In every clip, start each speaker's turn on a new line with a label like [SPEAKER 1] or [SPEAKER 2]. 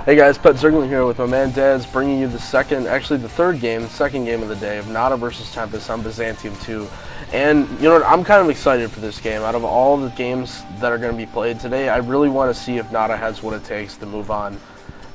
[SPEAKER 1] Hey guys, Petzergling here with my man Daz, bringing you the second game of the day of NaDa versus Tempest on Byzantium 2. And, you know, I'm kind of excited for this game. Out of all the games that are going to be played today, I really want to see if NaDa has what it takes to move on.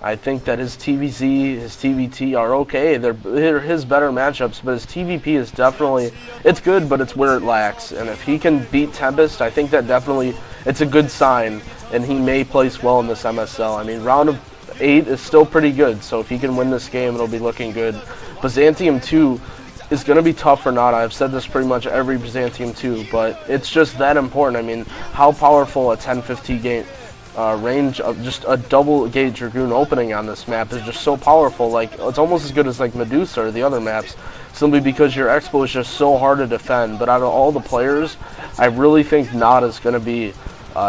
[SPEAKER 1] I think that his TVZ, his TVT are okay. They're his better matchups, but his TVP is definitely, it's good, but it's where it lacks. And if he can beat Tempest, I think that definitely, it's a good sign, and he may place well in this MSL. I mean, round of 8 is still pretty good, so if he can win this game, it'll be looking good. Byzantium 2 is going to be tough for NaDa. I've said this pretty much every Byzantium 2, but it's just that important. I mean, how powerful a 10-15 gate range of just a double gate Dragoon opening on this map is just so powerful. Like, it's almost as good as like Medusa or the other maps, simply because your Expo is just so hard to defend. But out of all the players, I really think NaDa is going to be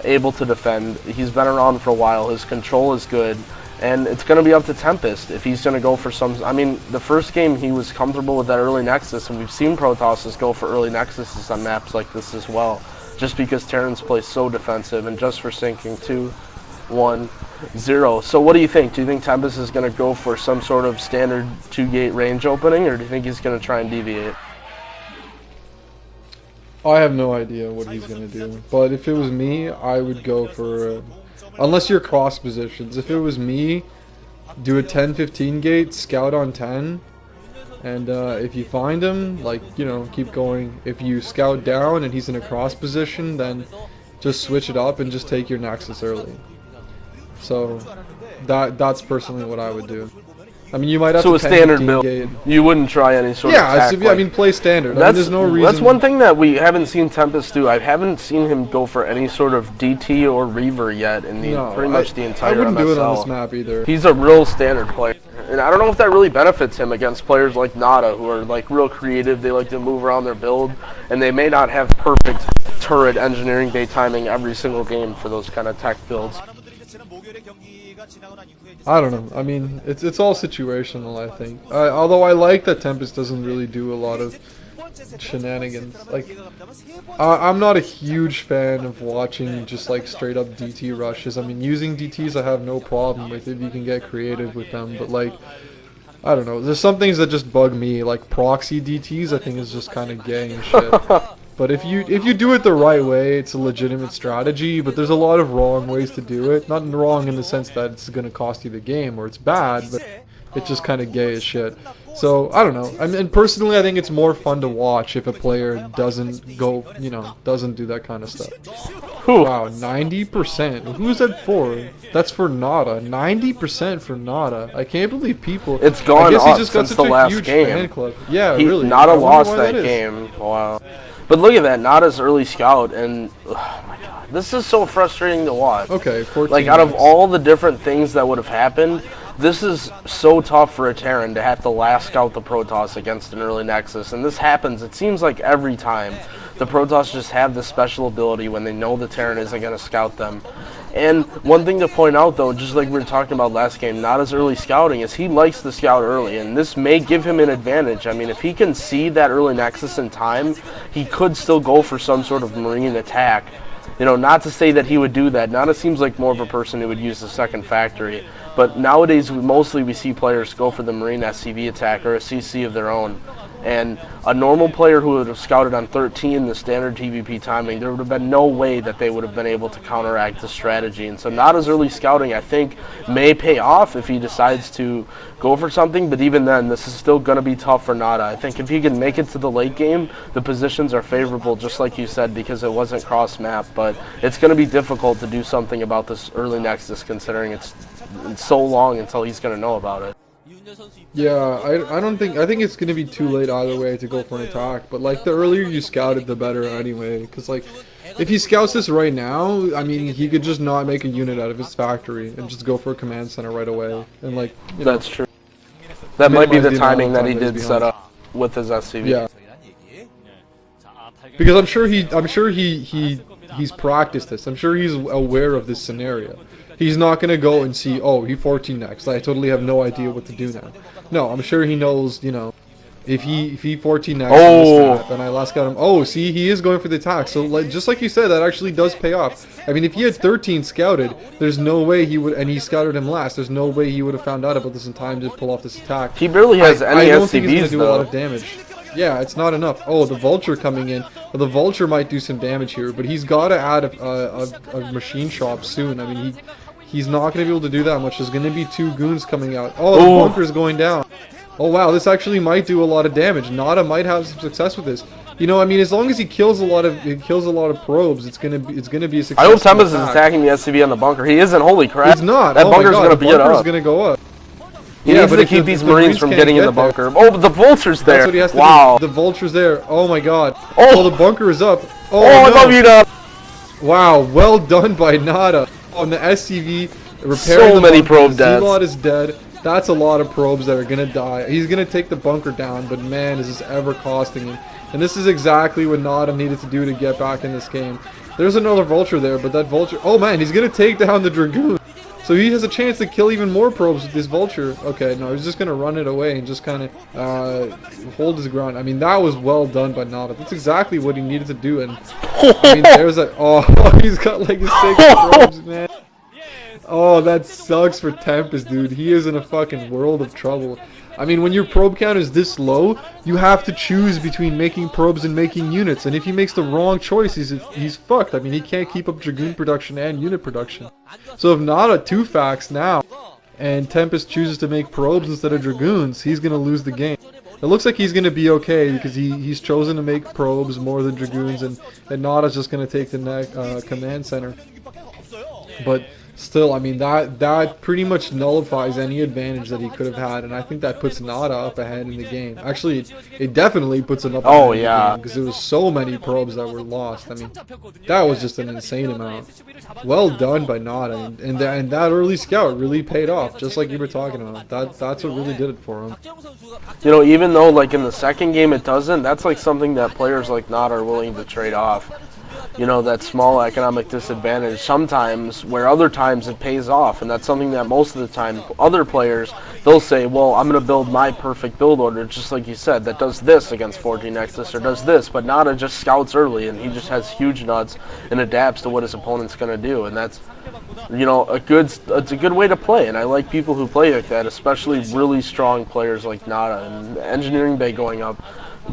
[SPEAKER 1] able to defend. He's been around for a while. His control is good. And it's going to be up to Tempest if he's going to go for some... I mean, the first game he was comfortable with that early Nexus, and we've seen Protosses go for early Nexuses on maps like this as well, just because Terrans play so defensive and just for sinking 2, 1, 0. So what do you think? Do you think Tempest is going to go for some sort of standard 2-gate range opening, or do you think he's going to try and deviate?
[SPEAKER 2] I have no idea what he's going to do, but if it was me, I would go for... unless you're cross positions. If it was me, do a 10-15 gate, scout on 10, and if you find him, like, you know, keep going. If you scout down and he's in a cross position, then just switch it up and just take your Nexus early. So that's personally what I would do. I mean, you might have
[SPEAKER 1] so
[SPEAKER 2] to
[SPEAKER 1] a standard build.
[SPEAKER 2] Gate.
[SPEAKER 1] You wouldn't try any sort of attack.
[SPEAKER 2] Yeah, I mean, play standard. I mean, there's no reason.
[SPEAKER 1] That's one thing that we haven't seen Tempest do. I haven't seen him go for any sort of DT or Reaver yet in the pretty much the entire MSL.
[SPEAKER 2] I wouldn't do it on this map either.
[SPEAKER 1] He's a real standard player. And I don't know if that really benefits him against players like NaDa, who are like real creative. They like to move around their build, and they may not have perfect turret engineering day timing every single game for those kind of tech builds.
[SPEAKER 2] I don't know. I mean, it's all situational, I think. Although I like that Tempest doesn't really do a lot of shenanigans. Like, I'm not a huge fan of watching just like straight up DT rushes. I mean, using DTs I have no problem with if you can get creative with them. But like, I don't know. There's some things that just bug me. Like proxy DTs, I think is just kind of gay and shit. But if you do it the right way, it's a legitimate strategy, but there's a lot of wrong ways to do it. Not wrong in the sense that it's going to cost you the game or it's bad, but it's just kind of gay as shit. So, I don't know. I mean, personally, I think it's more fun to watch if a player doesn't go, you know, doesn't do that kind of stuff. Wow, 90%. Who's that for? That's for NaDa. 90% for NaDa. I can't believe people...
[SPEAKER 1] It's gone up
[SPEAKER 2] just got
[SPEAKER 1] since the last game.
[SPEAKER 2] Fan club. Yeah, really.
[SPEAKER 1] NaDa lost that game. Wow. But look at that, NaDa's early scout, and oh my god, this is so frustrating to watch.
[SPEAKER 2] Okay, 14
[SPEAKER 1] like, out of all the different things that would have happened, this is so tough for a Terran to have to last scout the Protoss against an early Nexus, and this happens, it seems like every time. The Protoss just have this special ability when they know the Terran isn't going to scout them. And one thing to point out, though, just like we were talking about last game, NaDa's early scouting, is he likes to scout early, and this may give him an advantage. I mean, if he can see that early Nexus in time, he could still go for some sort of Marine attack. You know, not to say that he would do that. NaDa seems like more of a person who would use the second factory. But nowadays, mostly we see players go for the Marine SCV attack or a CC of their own. And a normal player who would have scouted on 13, the standard TVP timing, there would have been no way that they would have been able to counteract the strategy. And so NaDa's early scouting, I think, may pay off if he decides to go for something. But even then, this is still going to be tough for NaDa. I think if he can make it to the late game, the positions are favorable, just like you said, because it wasn't cross-map. But it's going to be difficult to do something about this early Nexus, considering it's so long until he's going to know about it.
[SPEAKER 2] Yeah, I think it's going to be too late either way to go for an attack, but like the earlier you scout it, the better anyway, because like if he scouts this right now, I mean, he could just not make a unit out of his factory and just go for a command center right away, and like, you know,
[SPEAKER 1] that's true. That might be the timing that he did set up with his SCV.
[SPEAKER 2] Yeah. Because I'm sure he's practiced this. I'm sure he's aware of this scenario. He's not going to go and see, oh, he 14 next. I totally have no idea what to do now. No, I'm sure he knows, you know, If he 14 X
[SPEAKER 1] Oh.
[SPEAKER 2] this map, and I last got him. Oh, see, he is going for the attack. So like, just like you said, that actually does pay off. I mean, if he had 13 scouted, there's no way he would, and he scouted him last. There's no way he would have found out about this in time to pull off this attack.
[SPEAKER 1] He barely has any
[SPEAKER 2] I don't think he's
[SPEAKER 1] SCVs
[SPEAKER 2] gonna do
[SPEAKER 1] though.
[SPEAKER 2] a lot of damage. Yeah, it's not enough. Oh, the vulture coming in. Well, the vulture might do some damage here, but he's got to add a machine shop soon. I mean, he's not gonna be able to do that much. There's gonna be 2 goons coming out. Oh, the bunker's going down. Oh wow, this actually might do a lot of damage. NaDa might have some success with this. You know, I mean, as long as he kills a lot of probes, it's gonna be a success.
[SPEAKER 1] I hope Tempest is attacking the SCV on the bunker. He isn't. Holy crap!
[SPEAKER 2] He's not.
[SPEAKER 1] That
[SPEAKER 2] oh
[SPEAKER 1] bunker's
[SPEAKER 2] my God,
[SPEAKER 1] gonna beat it up.
[SPEAKER 2] Gonna go up.
[SPEAKER 1] He needs to keep these Marines from getting in the bunker.
[SPEAKER 2] There.
[SPEAKER 1] Oh, but the vulture's there.
[SPEAKER 2] That's what he has to
[SPEAKER 1] wow.
[SPEAKER 2] do. The vulture's there. Oh my God.
[SPEAKER 1] Oh,
[SPEAKER 2] the bunker is up.
[SPEAKER 1] Oh,
[SPEAKER 2] no.
[SPEAKER 1] I love you, NaDa.
[SPEAKER 2] Wow, well done by NaDa. On the SCV, repairing
[SPEAKER 1] so
[SPEAKER 2] the
[SPEAKER 1] many
[SPEAKER 2] bunker.
[SPEAKER 1] probe deaths.
[SPEAKER 2] Z-Lot is dead. That's a lot of probes that are gonna die. He's gonna take the bunker down, but man, is this ever costing him. And this is exactly what NaDa needed to do to get back in this game. There's another vulture there, but that vulture... Oh man, he's gonna take down the dragoon. So he has a chance to kill even more probes with this vulture. Okay, no, he's just gonna run it away and just kind of hold his ground. I mean, that was well done by NaDa. That's exactly what he needed to do. And I mean, there's a... Oh, he's got like 6 probes, man. Oh, that sucks for Tempest, dude. He is in a fucking world of trouble. I mean, when your probe count is this low, you have to choose between making probes and making units. And if he makes the wrong choice, he's fucked. I mean, he can't keep up Dragoon production and unit production. So if NaDa 2-facts now, and Tempest chooses to make probes instead of Dragoons, he's going to lose the game. It looks like he's going to be okay because he's chosen to make probes more than Dragoons, and NaDa's just going to take the command center. But still, I mean, that pretty much nullifies any advantage that he could have had, and I think that puts NaDa up ahead in the game. Actually, it definitely puts him up ahead in the game because there was so many probes that were lost. I mean, that was just an insane amount. Well done by NaDa, and that early scout really paid off, just like you were talking about. That's what really did it for him.
[SPEAKER 1] You know, even though like in the second game it doesn't, that's like something that players like NaDa are willing to trade off. You know, that small economic disadvantage sometimes, where other times it pays off, and that's something that most of the time other players, they'll say, well, I'm going to build my perfect build order, just like you said, that does this against 4G Nexus or does this, but NaDa just scouts early and he just has huge nuts and adapts to what his opponent's going to do, and that's, you know, it's a good way to play, and I like people who play like that, especially really strong players like NaDa, and Engineering Bay going up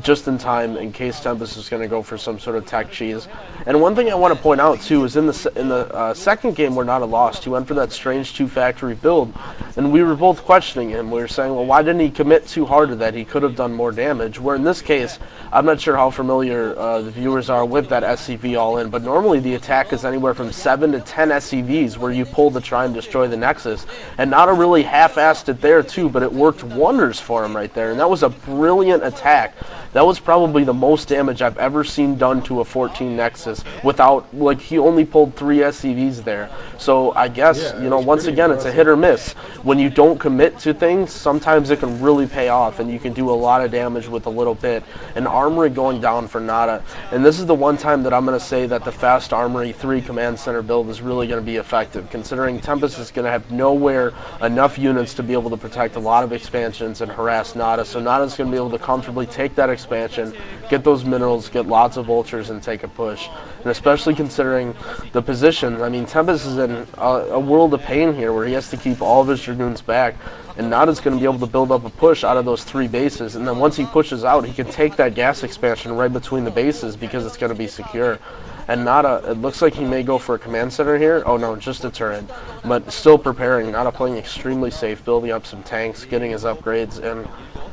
[SPEAKER 1] just in time in case Tempest is going to go for some sort of tech cheese. And one thing I want to point out too is in the second game where NaDa lost, he went for that strange 2-factory build, and we were both questioning him. We were saying, well, why didn't he commit too hard to that? He could have done more damage. Where in this case, I'm not sure how familiar the viewers are with that SCV all-in, but normally the attack is anywhere from 7 to 10 SCVs where you pull to try and destroy the Nexus. And NaDa really half-assed it there too, but it worked wonders for him right there, and that was a brilliant attack. That was probably the most damage I've ever seen done to a 14 Nexus without, like, he only pulled 3 SCVs there. So I guess, yeah, you know, once again, it's a hit or miss. When you don't commit to things, sometimes it can really pay off, and you can do a lot of damage with a little bit. And Armory going down for NaDa. And this is the one time that I'm going to say that the Fast Armory 3 Command Center build is really going to be effective, considering Tempest is going to have nowhere enough units to be able to protect a lot of expansions and harass NaDa. So NaDa's going to be able to comfortably take that expansion, get those minerals, get lots of vultures, and take a push. And especially considering the position, I mean, Tempest is in a world of pain here where he has to keep all of his Dragoons back, and NaDa's going to be able to build up a push out of those 3 bases, and then once he pushes out, he can take that gas expansion right between the bases because it's going to be secure. And NaDa, it looks like he may go for a command center here. Oh no, just a turret. But still preparing, NaDa playing extremely safe, building up some tanks, getting his upgrades, and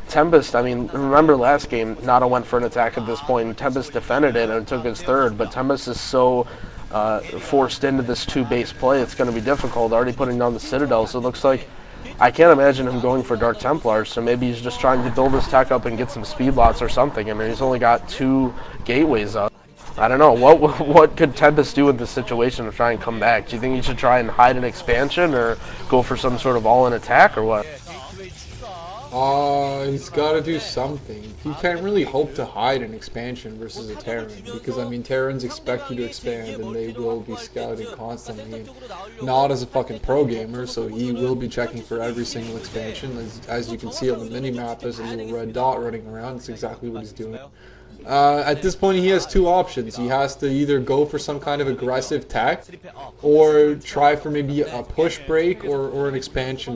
[SPEAKER 1] Tempest, I mean, remember last game, NaDa went for an attack at this point, and Tempest defended it and took his third, but Tempest is so forced into this 2-base play, it's going to be difficult, already putting down the Citadel, so it looks like, I can't imagine him going for Dark Templars, so maybe he's just trying to build his tech up and get some speed lots or something. I mean, he's only got 2 gateways up. I don't know, what could Tempest do in this situation to try and come back? Do you think he should try and hide an expansion or go for some sort of all-in attack or what?
[SPEAKER 2] He's got to do something. He can't really hope to hide an expansion versus a Terran, because I mean Terrans expect you to expand and they will be scouting constantly. And not as a fucking pro gamer, so he will be checking for every single expansion. As you can see on the mini-map, there's a little red dot running around. That's exactly what he's doing. At this point, he has two options. He has to either go for some kind of aggressive tech, or try for maybe a push break or an expansion.